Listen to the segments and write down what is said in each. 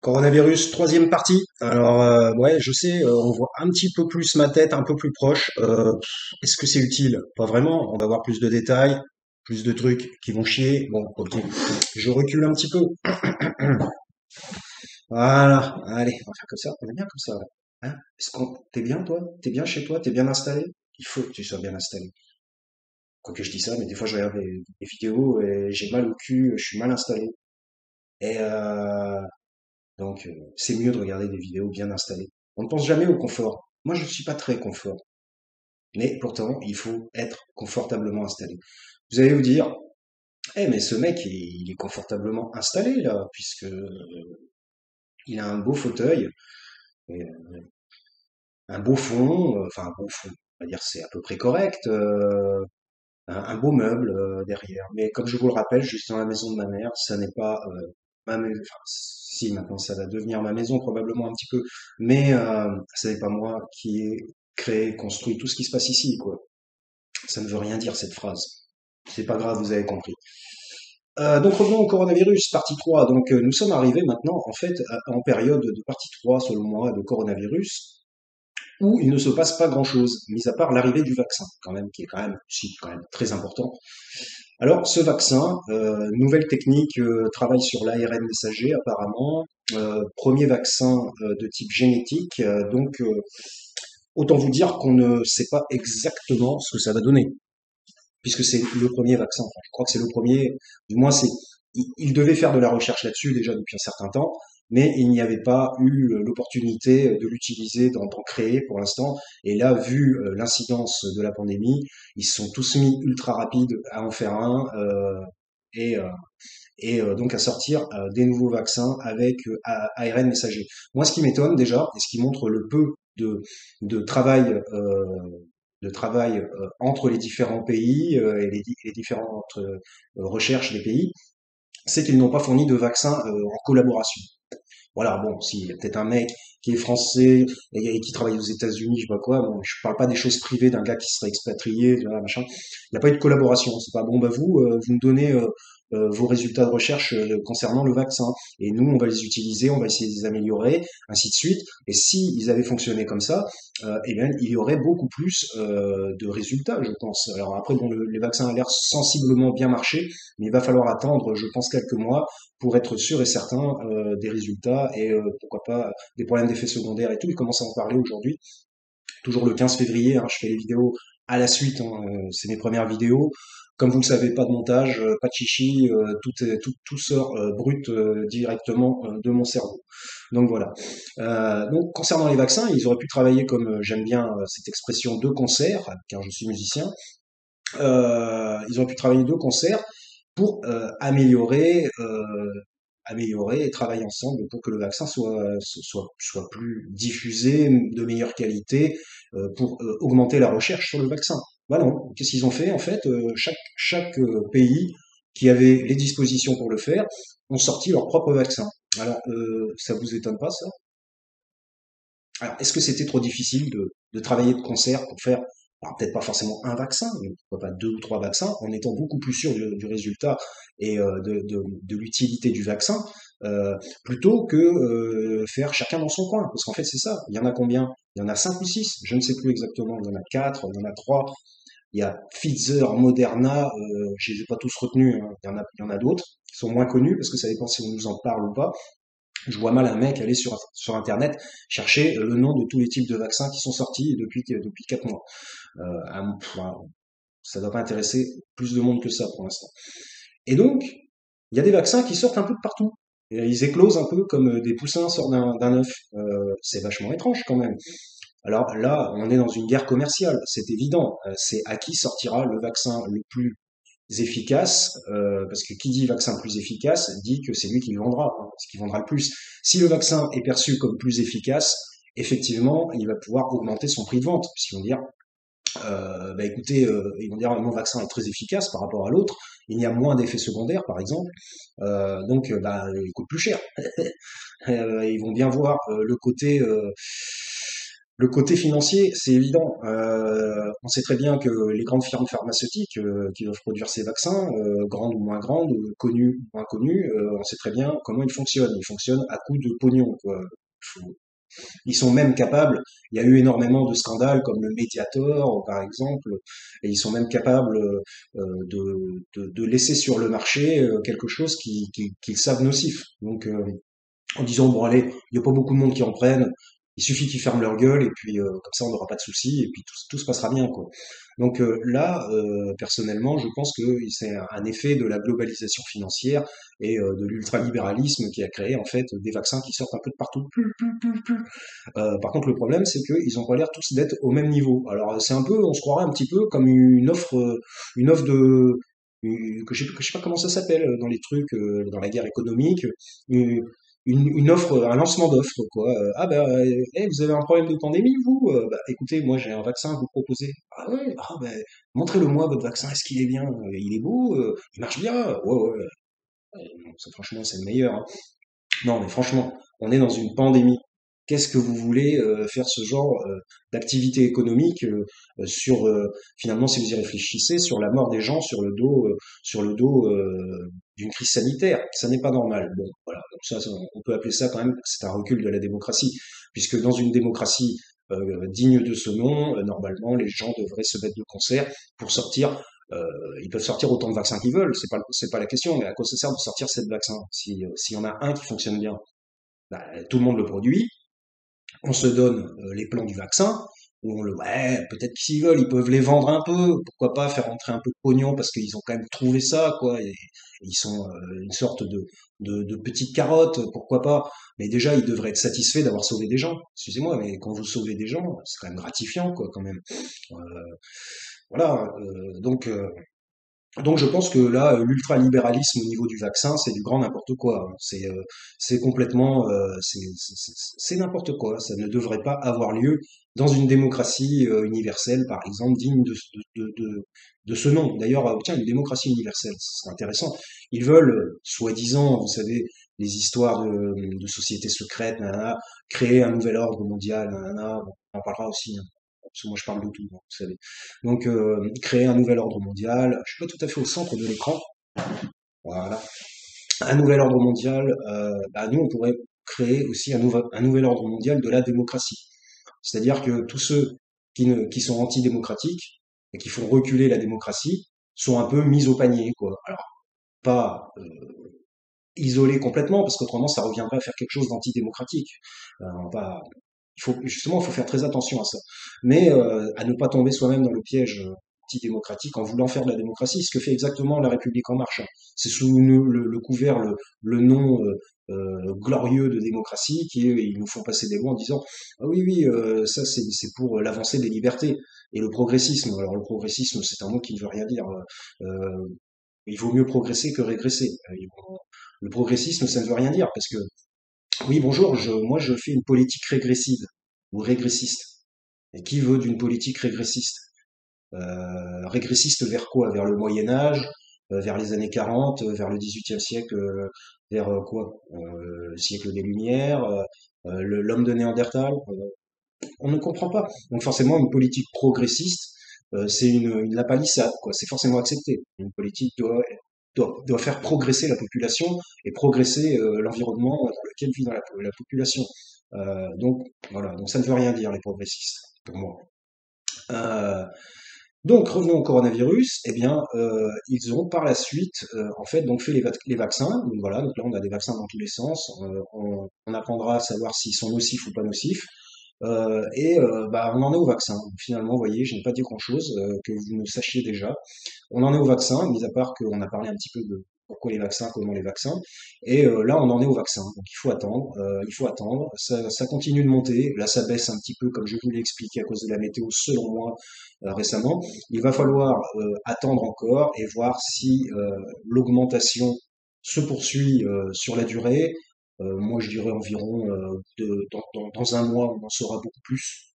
Coronavirus, troisième partie. Alors, ouais, je sais, on voit un petit peu plus ma tête, un peu plus proche. Est-ce que c'est utile? Pas vraiment. On va voir plus de détails, plus de trucs qui vont chier. Bon, ok. Je recule un petit peu. Voilà. Allez, on va faire comme ça. On est bien comme ça, ouais. Hein? T'es bien, toi? T'es bien chez toi? T'es bien installé? Il faut que tu sois bien installé. Quoique je dis ça, mais des fois je regarde des vidéos et j'ai mal au cul, je suis mal installé. Et donc, c'est mieux de regarder des vidéos bien installées. On ne pense jamais au confort. Moi, je ne suis pas très confort. Mais pourtant, il faut être confortablement installé. Vous allez vous dire, eh, mais ce mec, il est confortablement installé, là, puisque il a un beau fauteuil, et, un beau fond, enfin, un beau fond, on va dire, c'est à peu près correct, un beau meuble, derrière. Mais comme je vous le rappelle, je suis dans la maison de ma mère, ça n'est pas, ma maison, enfin, si, maintenant, ça va devenir ma maison, probablement un petit peu, mais, ça n'est pas moi qui ai créé, construit tout ce qui se passe ici, quoi. Ça ne veut rien dire, cette phrase. C'est pas grave, vous avez compris. Donc revenons au coronavirus, partie 3. Donc nous sommes arrivés maintenant en fait en période de partie 3, selon moi, de coronavirus, où il ne se passe pas grand-chose, mis à part l'arrivée du vaccin, quand même, qui est quand même, si, quand même très important. Alors ce vaccin, nouvelle technique, travaille sur l'ARN messager apparemment, premier vaccin de type génétique, donc autant vous dire qu'on ne sait pas exactement ce que ça va donner puisque c'est le premier vaccin. Enfin, je crois que c'est le premier, du moins il devait faire de la recherche là-dessus déjà depuis un certain temps, mais il n'y avait pas eu l'opportunité de l'utiliser, d'en créer pour l'instant. Et là, vu l'incidence de la pandémie, ils se sont tous mis ultra rapides à en faire un et, euh, donc à sortir des nouveaux vaccins avec ARN messager. Moi, ce qui m'étonne déjà, et ce qui montre le peu de, de travail entre les différents pays les différentes recherches des pays, c'est qu'ils n'ont pas fourni de vaccins en collaboration. Voilà, bon, s'il y a peut-être un mec qui est français et qui travaille aux États-Unis, je sais pas quoi, bon, je parle pas des choses privées d'un gars qui serait expatrié, voilà, machin. Il n'y a pas eu de collaboration. C'est pas bon, bah vous me donnez vos résultats de recherche concernant le vaccin et nous on va les utiliser, on va essayer de les améliorer, ainsi de suite. Et si ils avaient fonctionné comme ça, eh bien il y aurait beaucoup plus de résultats, je pense. Alors après, bon, les vaccins ont l'air sensiblement bien marché, mais il va falloir attendre, je pense, quelques mois pour être sûr et certain des résultats et pourquoi pas des problèmes d'effets secondaires et tout. Ils commencent à en parler aujourd'hui. Toujours le 15 février, hein, je fais les vidéos à la suite, hein, c'est mes premières vidéos. Comme vous le savez, pas de montage, pas de chichi, tout sort brut directement de mon cerveau. Donc voilà. Donc concernant les vaccins, ils auraient pu travailler comme j'aime bien cette expression de concert, car je suis musicien. Ils auraient pu travailler de concert pour améliorer et travailler ensemble pour que le vaccin soit plus diffusé, de meilleure qualité, pour augmenter la recherche sur le vaccin. Bah non, qu'est-ce qu'ils ont fait en fait? Chaque pays qui avait les dispositions pour le faire ont sorti leur propre vaccin. Alors, ça vous étonne pas ça? Alors, est-ce que c'était trop difficile de travailler de concert pour faire, alors peut-être pas forcément un vaccin, mais pourquoi pas deux ou trois vaccins, en étant beaucoup plus sûr du résultat et de l'utilité du vaccin, plutôt que faire chacun dans son coin. Parce qu'en fait, c'est ça. Il y en a combien? Il y en a cinq ou six, je ne sais plus exactement. Il y en a quatre, il y en a trois. Il y a Pfizer, Moderna, je les ai pas tous retenus, hein. Il y en a d'autres qui sont moins connus parce que ça dépend si on nous en parle ou pas. Je vois mal un mec aller sur Internet chercher le nom de tous les types de vaccins qui sont sortis depuis 4 mois. Enfin, ça doit pas intéresser plus de monde que ça pour l'instant. Et donc, il y a des vaccins qui sortent un peu de partout. Et ils éclosent un peu comme des poussins sortent d'un œuf. C'est vachement étrange quand même. Alors là, on est dans une guerre commerciale, c'est évident. C'est à qui sortira le vaccin le plus efficace, parce que qui dit vaccin plus efficace dit que c'est lui qui le vendra, hein, ce qui vendra le plus. Si le vaccin est perçu comme plus efficace, effectivement, il va pouvoir augmenter son prix de vente, puisqu'ils vont dire, bah écoutez, ils vont dire mon vaccin est très efficace par rapport à l'autre, il y a moins d'effets secondaires par exemple, donc bah il coûte plus cher. Ils vont bien voir le côté Le côté financier, c'est évident. On sait très bien que les grandes firmes pharmaceutiques qui doivent produire ces vaccins, grandes ou moins grandes, connues ou moins connues, on sait très bien comment ils fonctionnent. Ils fonctionnent à coup de pognon, quoi. Ils sont même capables, il y a eu énormément de scandales comme le Mediator, par exemple, et ils sont même capables de laisser sur le marché quelque chose qu'ils savent nocif. Donc, en disant bon allez, il n'y a pas beaucoup de monde qui en prennent, il suffit qu'ils ferment leur gueule et puis comme ça on n'aura pas de soucis et puis tout se passera bien quoi. Donc là, personnellement, je pense que c'est un effet de la globalisation financière et de l'ultralibéralisme qui a créé en fait des vaccins qui sortent un peu de partout. Par contre, le problème, c'est qu'ils n'ont pas l'air tous d'être au même niveau. Alors c'est un peu, on se croirait un petit peu comme une offre de que je sais pas comment ça s'appelle dans les trucs, dans la guerre économique, une, une offre, un lancement d'offre, quoi. Ah ben, vous avez un problème de pandémie, vous? Bah, écoutez, moi j'ai un vaccin à vous proposer. Ah ouais, ah ben, montrez-le-moi votre vaccin. Est-ce qu'il est bien? Il est beau? Il marche bien? Ouais, ouais. Ça, franchement, c'est le meilleur, hein. Non, mais franchement, on est dans une pandémie. Qu'est-ce que vous voulez faire ce genre d'activité économique sur finalement, si vous y réfléchissez, sur la mort des gens, sur le dos d'une crise sanitaire? Ça n'est pas normal. Bon, voilà. Donc on peut appeler ça quand même, c'est un recul de la démocratie, puisque dans une démocratie digne de ce nom, normalement, les gens devraient se mettre de concert pour sortir. euh, Ils peuvent sortir autant de vaccins qu'ils veulent, c'est pas la question, mais à quoi ça sert de sortir cette vaccin si s'il y en a un qui fonctionne bien? Bah, tout le monde le produit, on se donne les plans du vaccin, où on le ouais, peut-être que s'ils veulent, ils peuvent les vendre un peu, pourquoi pas faire rentrer un peu de pognon parce qu'ils ont quand même trouvé ça, quoi, et ils sont une sorte de petites carottes, pourquoi pas. Mais déjà, ils devraient être satisfaits d'avoir sauvé des gens. Excusez-moi, mais quand vous sauvez des gens, c'est quand même gratifiant, quoi, quand même. Euh, voilà, donc je pense que là, l'ultralibéralisme au niveau du vaccin, c'est du grand n'importe quoi, hein. C'est complètement, c'est n'importe quoi. Ça ne devrait pas avoir lieu dans une démocratie universelle, par exemple, digne de ce nom. D'ailleurs, tiens, une démocratie universelle, c'est intéressant. Ils veulent, soi-disant, vous savez, les histoires de sociétés secrètes, nanana, créer un nouvel ordre mondial, nanana. Bon, on en parlera aussi, hein, parce que moi je parle de tout, hein, vous savez. Donc, créer un nouvel ordre mondial. Je suis pas tout à fait au centre de l'écran. Voilà. Un nouvel ordre mondial. Bah, nous, on pourrait créer aussi un nouvel ordre mondial de la démocratie. C'est-à-dire que tous ceux qui sont antidémocratiques et qui font reculer la démocratie sont un peu mis au panier, quoi. Alors, pas isolés complètement, parce qu'autrement, ça reviendrait à faire quelque chose d'antidémocratique. Pas, il faut faire très attention à ça. Mais à ne pas tomber soi-même dans le piège antidémocratique en voulant faire de la démocratie, ce que fait exactement la République en marche, hein. C'est sous le couvert, le nom glorieux de démocratie ils nous font passer des lois en disant ah oui oui ça c'est pour l'avancée des libertés et le progressisme. Alors le progressisme c'est un mot qui ne veut rien dire. Il vaut mieux progresser que régresser. Le progressisme ça ne veut rien dire parce que oui, bonjour, moi je fais une politique régressive ou régressiste. Et qui veut d'une politique régressiste? Régressiste vers quoi? Vers le Moyen Âge, vers les années 40, vers le XVIIIe siècle, vers quoi? Le siècle des Lumières, l'homme de Néandertal? On ne comprend pas. Donc forcément, une politique progressiste, c'est la palissade, quoi. C'est forcément accepté. Une politique doit faire progresser la population et progresser l'environnement dans lequel vit la population. Donc voilà, donc ça ne veut rien dire les progressistes pour moi. Euh, donc revenons au coronavirus. Eh bien, ils ont par la suite en fait donc fait les vaccins. Donc voilà, donc là on a des vaccins dans tous les sens. On apprendra à savoir s'ils sont nocifs ou pas nocifs. Bah, on en est au vaccin. Finalement, vous voyez, je n'ai pas dit grand-chose que vous ne sachiez déjà. On en est au vaccin, mis à part qu'on a parlé un petit peu de pourquoi les vaccins, comment les vaccins. Et là, on en est au vaccin. Donc il faut attendre, il faut attendre. Ça continue de monter. Là, ça baisse un petit peu, comme je vous l'ai expliqué, à cause de la météo, selon moi, récemment. Il va falloir attendre encore et voir si l'augmentation se poursuit sur la durée. Moi, je dirais environ dans un mois, on en saura beaucoup plus.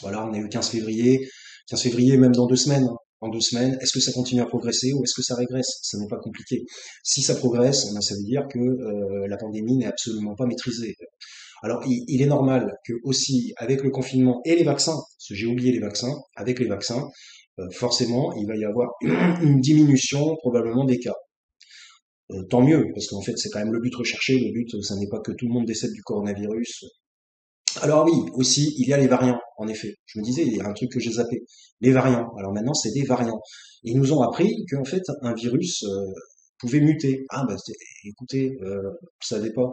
Voilà, on est le 15 février. 15 février, même dans 2 semaines, hein. Dans 2 semaines, est-ce que ça continue à progresser ou est-ce que ça régresse? Ça n'est pas compliqué. Si ça progresse, eh ben, ça veut dire que la pandémie n'est absolument pas maîtrisée. Alors, il est normal que aussi, avec le confinement et les vaccins, parce que j'ai oublié les vaccins, avec les vaccins, forcément, il va y avoir une diminution probablement des cas. Tant mieux, parce qu'en fait, c'est quand même le but recherché. Le but, ça n'est pas que tout le monde décède du coronavirus. Alors oui, aussi, il y a les variants, en effet. Je me disais, il y a un truc que j'ai zappé. Les variants. Alors maintenant, c'est des variants. Ils nous ont appris qu'en fait, un virus pouvait muter. Ah, bah, écoutez, vous savez pas.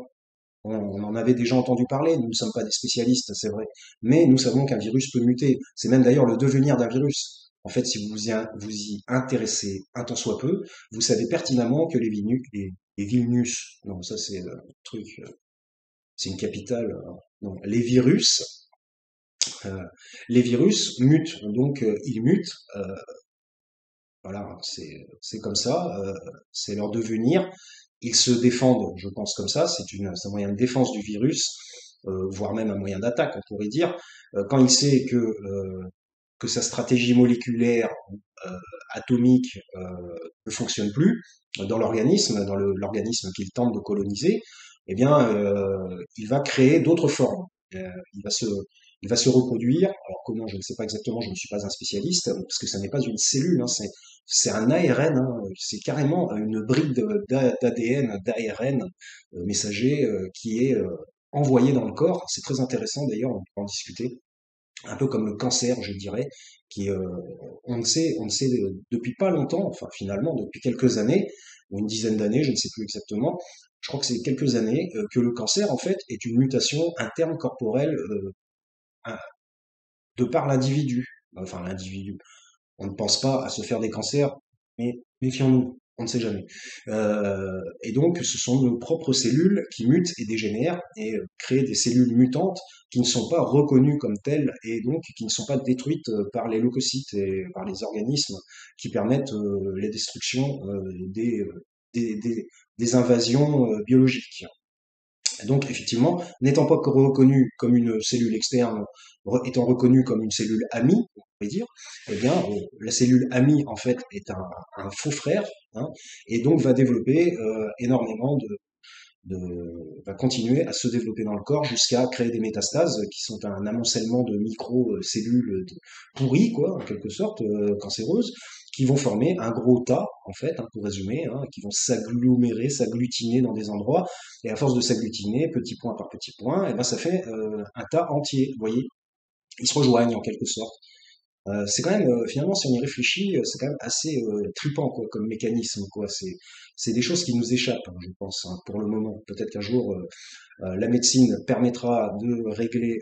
On en avait déjà entendu parler, nous ne sommes pas des spécialistes, c'est vrai, mais nous savons qu'un virus peut muter. C'est même d'ailleurs le devenir d'un virus. En fait, si vous y intéressez un tant soit peu, vous savez pertinemment que les Vilnius, non, ça c'est un truc, c'est une capitale, non, euh, les virus mutent, donc ils mutent, voilà, c'est comme ça, c'est leur devenir. Ils se défendent, je pense comme ça, c'est un moyen de défense du virus, voire même un moyen d'attaque, on pourrait dire. Quand il sait que sa stratégie moléculaire, euh, atomique, ne fonctionne plus dans l'organisme, l'organisme qu'il tente de coloniser, eh bien, il va créer d'autres formes. Il va se, il va se reproduire. Alors comment, je ne sais pas exactement, je ne suis pas un spécialiste, parce que ça n'est pas une cellule, hein, c'est un ARN, hein, c'est carrément une bride d'ADN, d'ARN messager qui est envoyé dans le corps. C'est très intéressant d'ailleurs, on peut en discuter. Un peu comme le cancer, je dirais, qui on ne sait depuis pas longtemps, enfin finalement depuis quelques années ou une dizaine d'années, je ne sais plus exactement. Je crois que c'est quelques années que le cancer en fait est une mutation interne corporelle de par l'individu. Enfin l'individu. On ne pense pas à se faire des cancers, mais méfions-nous, on ne sait jamais. Et donc, ce sont nos propres cellules qui mutent et dégénèrent et créent des cellules mutantes qui ne sont pas reconnues comme telles et donc qui ne sont pas détruites par les leucocytes et par les organismes qui permettent les destructions des, des, des invasions biologiques. Donc, effectivement, n'étant pas reconnu comme une cellule externe, étant reconnu comme une cellule amie, on pourrait dire, eh bien, la cellule amie, en fait, est un faux frère, hein, et donc va développer énormément va continuer à se développer dans le corps jusqu'à créer des métastases qui sont un amoncellement de micro-cellules pourries, quoi, en quelque sorte, cancéreuses, qui vont former un gros tas, en fait, hein, pour résumer, hein, qui vont s'agglomérer, s'agglutiner dans des endroits, et à force de s'agglutiner, petit point par petit point, et ben ça fait un tas entier, vous voyez. Ils se rejoignent en quelque sorte. C'est quand même, finalement, si on y réfléchit, c'est quand même assez trippant quoi, comme mécanisme. Quoi. C'est des choses qui nous échappent, hein, je pense, hein, pour le moment. Peut-être qu'un jour, la médecine permettra de régler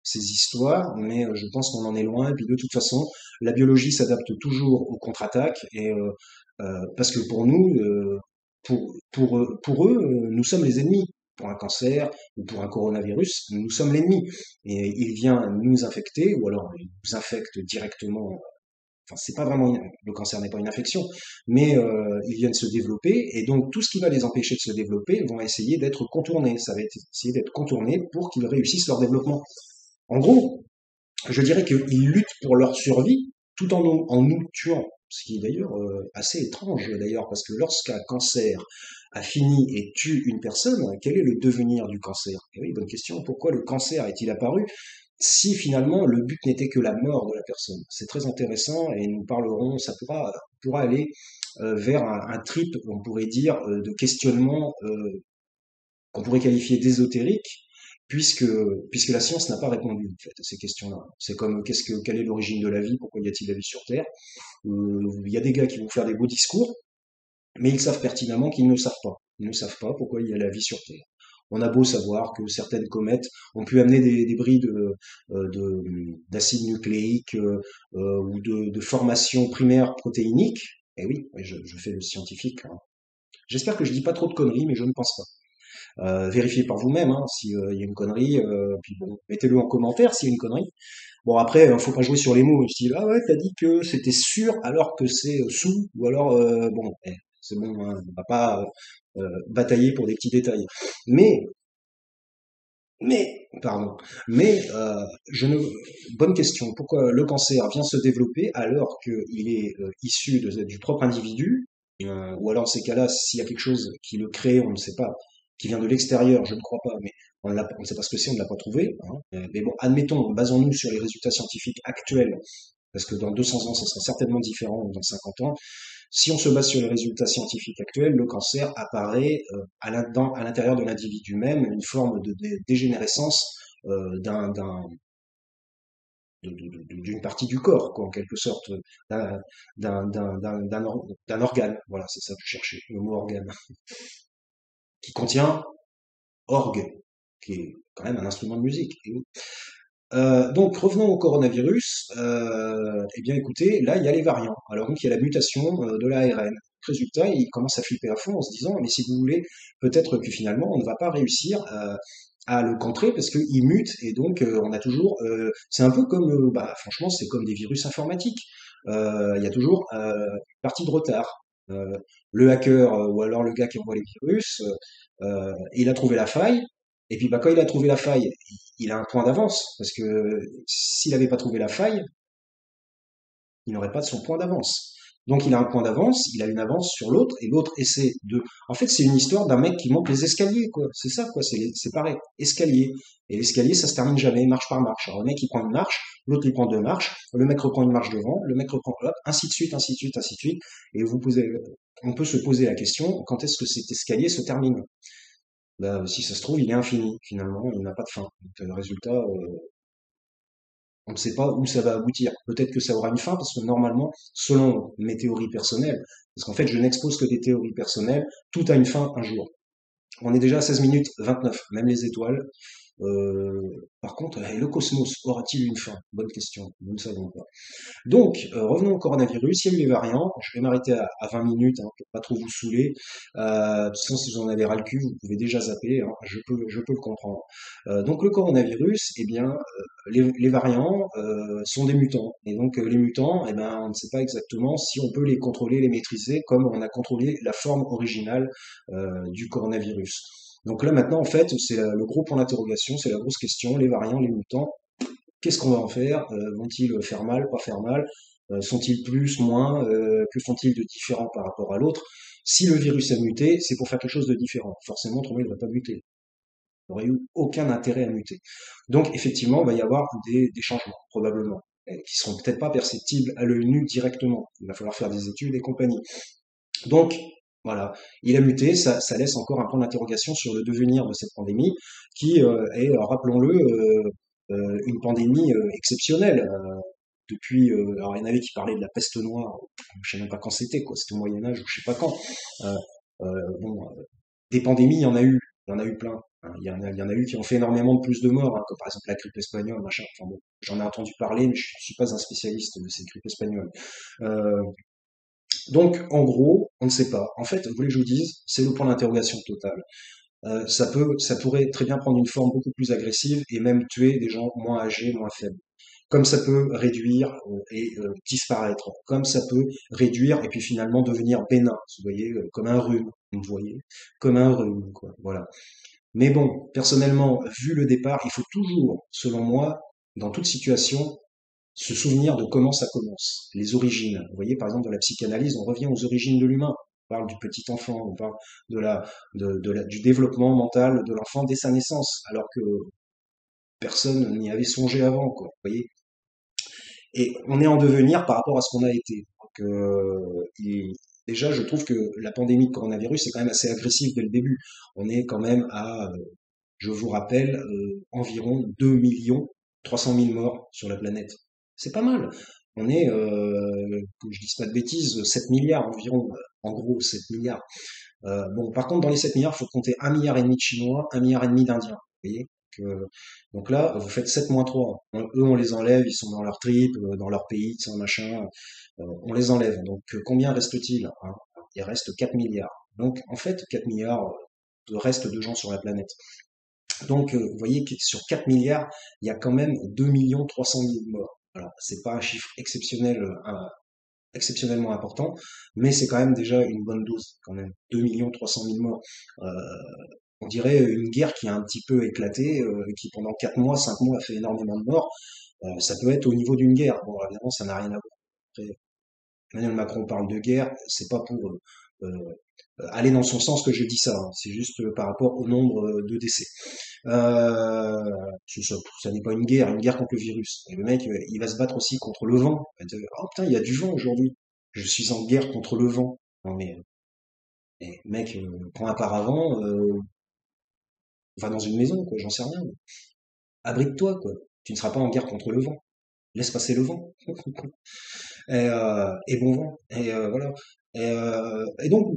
ces histoires, mais je pense qu'on en est loin. Et puis de toute façon, la biologie s'adapte toujours aux contre-attaques, et parce que pour nous, pour eux, nous sommes les ennemis. Pour un cancer ou pour un coronavirus, nous sommes l'ennemi. Et il vient nous infecter, ou alors il nous infecte directement. Enfin, c'est pas vraiment le cancer n'est pas une infection, mais ils viennent se développer, et donc tout ce qui va les empêcher de se développer vont essayer d'être contournés. Ça va essayer d'être contourné pour qu'ils réussissent leur développement. En gros, je dirais qu'ils luttent pour leur survie tout en nous tuant. Ce qui est d'ailleurs assez étrange d'ailleurs, parce que lorsqu'un cancer a fini et tue une personne, quel est le devenir du cancer? Et oui, bonne question. Pourquoi le cancer est-il apparu si finalement le but n'était que la mort de la personne? C'est très intéressant et nous parlerons, ça pourra aller vers un trip, on pourrait dire, de questionnement qu'on pourrait qualifier d'ésotérique, puisque la science n'a pas répondu en fait à ces questions-là. C'est comme quelle est l'origine de la vie, pourquoi y a-t-il la vie sur Terre? Il y a des gars qui vont faire des beaux discours, mais ils savent pertinemment qu'ils ne savent pas. Ils ne savent pas pourquoi il y a la vie sur Terre. On a beau savoir que certaines comètes ont pu amener des bris d'acide nucléique ou de formation primaire protéinique. Eh oui, je fais le scientifique, hein. J'espère que je dis pas trop de conneries, mais je ne pense pas. Vérifiez par vous-même hein, s'il y a une connerie, puis bon, mettez-le en commentaire s'il y a une connerie. Bon après, faut pas jouer sur les mots, style ah ouais t'as dit que c'était sûr alors que c'est sous, ou alors bon, c'est bon, hein, on va pas batailler pour des petits détails. Mais pardon, mais je ne, bonne question. Pourquoi le cancer vient se développer alors qu'il est issu du propre individu, ou alors dans ces cas-là, s'il y a quelque chose qui le crée, on ne sait pas. qui vient de l'extérieur, je ne crois pas, mais on ne sait pas ce que c'est, on ne l'a pas trouvé, hein. Mais bon, admettons, basons-nous sur les résultats scientifiques actuels, parce que dans 200 ans, ça sera certainement différent, ou dans 50 ans. Si on se base sur les résultats scientifiques actuels, le cancer apparaît à l'intérieur de l'individu même, une forme de dégénérescence d'un d'une partie du corps, quoi, en quelque sorte, d'un d'un organe. Voilà, c'est ça que je cherchais, le mot organe, qui contient orgue, qui est quand même un instrument de musique. Et oui. Donc revenons au coronavirus. Eh bien écoutez, là il y a les variants. Alors donc il y a la mutation de l'ARN. Résultat, il commence à flipper à fond en se disant, mais si vous voulez, peut-être que finalement on ne va pas réussir à le contrer parce qu'il mute et donc on a toujours. C'est un peu comme, bah, franchement, c'est comme des virus informatiques. Il y a toujours une partie de retard. Euh, le hacker ou alors le gars qui envoie les virus, il a trouvé la faille. Et puis bah, quand il a trouvé la faille, il a un point d'avance, parce que s'il n'avait pas trouvé la faille, il n'aurait pas de son point d'avance. Donc il a un point d'avance, il a une avance sur l'autre, et l'autre essaie de... En fait, c'est une histoire d'un mec qui monte les escaliers, quoi. C'est ça, quoi. C'est pareil, escalier. Et l'escalier, ça se termine jamais, marche par marche. Alors le mec, il prend une marche, l'autre, il prend deux marches, le mec reprend une marche devant, le mec reprend, hop, ainsi de suite, ainsi de suite, ainsi de suite. Et on peut se poser la question, quand est-ce que cet escalier se termine? Bah, si ça se trouve, il est infini, finalement, il n'a pas de fin. Donc, le résultat, on ne sait pas où ça va aboutir. Peut-être que ça aura une fin, parce que normalement, selon mes théories personnelles, parce qu'en fait, je n'expose que des théories personnelles, tout a une fin un jour. On est déjà à 16 minutes 29, même les étoiles. Euh, Par contre, le cosmos aura-t-il une fin? Bonne question, nous ne savons pas. Donc, revenons au coronavirus. Il y a eu les variants. Je vais m'arrêter à 20 minutes hein, pour pas trop vous saouler. De toute façon, si vous en avez ras le cul, vous pouvez déjà zapper. Hein, je peux le comprendre. Donc, le coronavirus, eh bien, les variants sont des mutants. Et donc, les mutants, eh ben, on ne sait pas exactement si on peut les contrôler, les maîtriser, comme on a contrôlé la forme originale du coronavirus. Donc là maintenant, en fait, c'est le gros point d'interrogation, c'est la grosse question, les variants, les mutants, qu'est-ce qu'on va en faire? Vont-ils faire mal, pas faire mal? Sont-ils plus, moins? Que font-ils de différent par rapport à l'autre? Si le virus a muté, c'est pour faire quelque chose de différent. Forcément, autrement, il ne va pas muter. Il n'aurait eu aucun intérêt à muter. Donc, effectivement, il va y avoir des changements, probablement, qui seront peut-être pas perceptibles à l'œil nu directement. Il va falloir faire des études et compagnie. Donc, voilà, il a muté, ça laisse encore un point d'interrogation sur le devenir de cette pandémie, qui est, rappelons-le, une pandémie exceptionnelle. Depuis, alors il y en avait qui parlaient de la peste noire, je sais même pas quand c'était, quoi, c'était au Moyen Âge ou je sais pas quand. Euh, bon, des pandémies, il y en a eu plein. Hein. Il y en a eu qui ont fait énormément de plus de morts, hein, comme par exemple la grippe espagnole, machin. Enfin bon, j'en ai entendu parler, mais je suis pas un spécialiste de cette grippe espagnole. Euh, donc, en gros, on ne sait pas. En fait, vous voulez que je vous dise, c'est le point d'interrogation total. Ça pourrait très bien prendre une forme beaucoup plus agressive et même tuer des gens moins âgés, moins faibles. Comme ça peut réduire et disparaître. Comme ça peut réduire et puis finalement devenir bénin. Vous voyez, comme un rhume. Vous voyez, comme un rhume, quoi. Voilà. Mais bon, personnellement, vu le départ, il faut toujours, selon moi, dans toute situation, se souvenir de comment ça commence, les origines. Vous voyez, par exemple, dans la psychanalyse, on revient aux origines de l'humain. On parle du petit enfant, on parle du développement mental de l'enfant dès sa naissance, alors que personne n'y avait songé avant, quoi. Vous voyez. Et on est en devenir par rapport à ce qu'on a été. Donc, déjà, je trouve que la pandémie de coronavirus est quand même assez agressive dès le début. On est quand même à, je vous rappelle, environ 2 millions 300 000 morts sur la planète. C'est pas mal. On est, que je dise pas de bêtises, 7 milliards environ, en gros 7 milliards. Bon, par contre, dans les 7 milliards, il faut compter 1,5 milliard de Chinois, 1,5 milliard d'Indiens. Vous voyez? Donc là, vous faites 7 moins 3. Eux, on les enlève, ils sont dans leur trip, dans leur pays, c'est un machin. On les enlève. Donc combien reste-t-il? Hein? Il reste 4 milliards. Donc en fait, 4 milliards de reste de gens sur la planète. Donc, vous voyez que sur 4 milliards, il y a quand même 2 300 000 morts. Alors, c'est pas un chiffre exceptionnel, exceptionnellement important, mais c'est quand même déjà une bonne dose, quand même. 2 300 000 morts. Euh, on dirait une guerre qui a un petit peu éclaté, qui pendant 4 mois, 5 mois a fait énormément de morts. Ça peut être au niveau d'une guerre. Bon, évidemment, ça n'a rien à voir. Après, Emmanuel Macron parle de guerre, c'est pas pour euh, aller dans son sens que je dis ça, hein. C'est juste par rapport au nombre de décès. Euh, ça n'est pas une guerre contre le virus. Et le mec, il va se battre aussi contre le vent. Il va dire, oh putain, il y a du vent aujourd'hui. Je suis en guerre contre le vent. Non mais mec, prends un paravent, va dans une maison, quoi, j'en sais rien. Abrite-toi, quoi. Tu ne seras pas en guerre contre le vent. Laisse passer le vent. Et bon vent. Voilà. Et donc,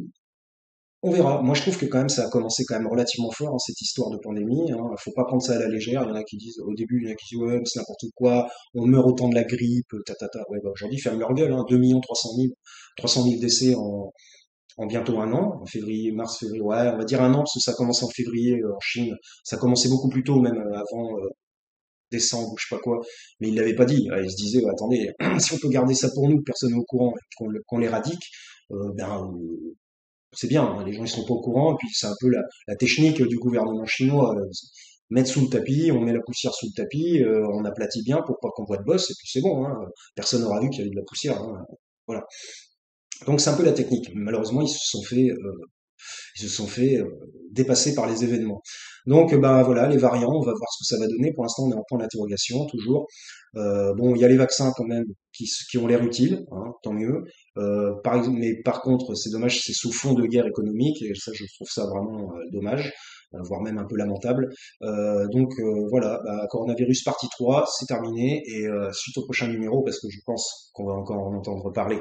on verra. Moi, je trouve que quand même, ça a commencé quand même relativement fort, hein, cette histoire de pandémie. Hein. Faut pas prendre ça à la légère. Il y en a qui disent, au début, il y en a qui disent, ouais, mais c'est n'importe quoi. On meurt autant de la grippe, Ouais, bah, aujourd'hui, ferme leur gueule, hein. 2 300 000 décès en bientôt un an, en février, mars, février. Ouais, on va dire un an, parce que ça a commencé en février, en Chine. Ça a commencé beaucoup plus tôt, même avant, décembre ou je sais pas quoi. Mais ils l'avaient pas dit. Ils se disaient, ouais, attendez, si on peut garder ça pour nous, que personne n'est au courant, et qu'on l'éradique, c'est bien, hein, les gens ils sont pas au courant, et puis c'est un peu la technique du gouvernement chinois, mettre sous le tapis, on met la poussière sous le tapis, on aplatit bien pour pas qu'on voit de bosse, et puis c'est bon, hein, personne n'aura vu qu'il y avait de la poussière, hein, voilà. Donc c'est un peu la technique. Malheureusement, ils se sont fait dépasser par les événements. Donc bah voilà, les variants, on va voir ce que ça va donner. Pour l'instant, on est en point d'interrogation toujours. Bon, il y a les vaccins quand même qui ont l'air utiles, hein, tant mieux. Par exemple, mais par contre, c'est dommage, c'est sous fond de guerre économique et ça, je trouve ça vraiment dommage, voire même un peu lamentable. Donc voilà, bah, coronavirus partie 3, c'est terminé et suite au prochain numéro parce que je pense qu'on va encore en entendre parler.